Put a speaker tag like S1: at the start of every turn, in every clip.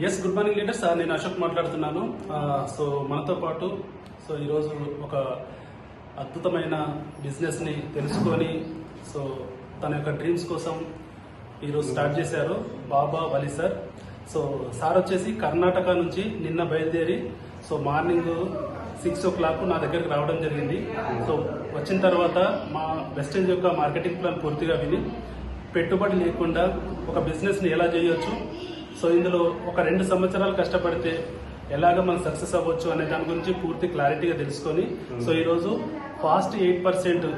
S1: Yes, good morning leaders. నేను అశోక్ మాట్లాడుతున్నాను. So మనతో పాటు ఈరోజు ఒక అద్భుతమైన బిజినెస్ని తెలుసుకొని తన యొక్క డ్రీమ్స్ కోసం ఈరోజు స్టార్ట్ చేశారు బాబా వలి సార్. సార్ వచ్చేసి కర్ణాటక నుంచి నిన్న బయలుదేరి మార్నింగ్ 6 o'clock నా దగ్గరికి రావడం జరిగింది. వచ్చిన తర్వాత మా వెస్టేజ్ యొక్క మార్కెటింగ్ ప్లాన్ పూర్తిగా విని పెట్టుబడి లేకుండా ఒక బిజినెస్ని ఎలా చేయొచ్చు, ఇందులో ఒక 2 సంవత్సరాలు కష్టపడితే ఎలాగ మనం సక్సెస్ అవ్వచ్చు అనే దాని గురించి పూర్తి క్లారిటీగా తెలుసుకొని ఈరోజు ఫాస్ట్ 8%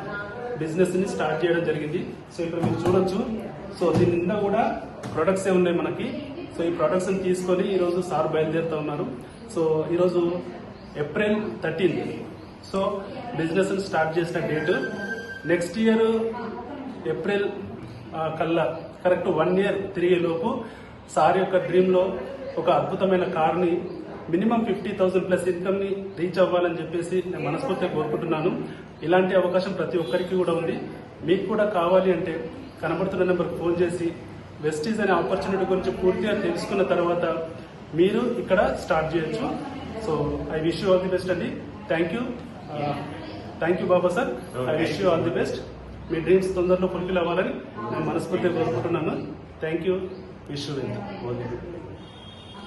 S1: బిజినెస్ ని స్టార్ట్ చేయడం జరిగింది. ఇక్కడ మీరు చూడొచ్చు. దీని నిండా కూడా ప్రొడక్ట్స్ ఉన్నాయి మనకి. ఈ ప్రొడక్ట్స్ ని తీసుకొని ఈరోజు సార్ బయలుదేరుతా ఉన్నారు. ఈరోజు April 13th బిజినెస్ ని స్టార్ట్ చేసిన డేట్. నెక్స్ట్ ఇయర్ ఏప్రిల్ కల్లా కరెక్ట్ 1 year తిరిగే లోపు సార్ యొక్క డ్రీమ్ లో ఒక అద్భుతమైన కార్ ని మినిమం 50,000 ప్లస్ ఇన్కమ్ ని రీచ్ అవ్వాలని చెప్పేసి నేను మనస్ఫూర్తిగా కోరుకుంటున్నాను. ఇలాంటి అవకాశం ప్రతి ఒక్కరికి కూడా ఉంది. మీకు కూడా కావాలి అంటే కనబడుతున్న నెంబర్కి ఫోన్ చేసి వెస్టీజ్ అనే ఆపర్చునిటీ గురించి పూర్తిగా తెలుసుకున్న తర్వాత మీరు ఇక్కడ స్టార్ట్ చేయొచ్చు. I wish you all the best అండి. Thank you Baba sir. I wish you all the best. మీ డ్రీమ్స్ తొందరలో ఫుల్ఫిల్ అవ్వాలని నేను మనస్ఫూర్తిగా కోరుకుంటున్నాను. Thank you. Wish you.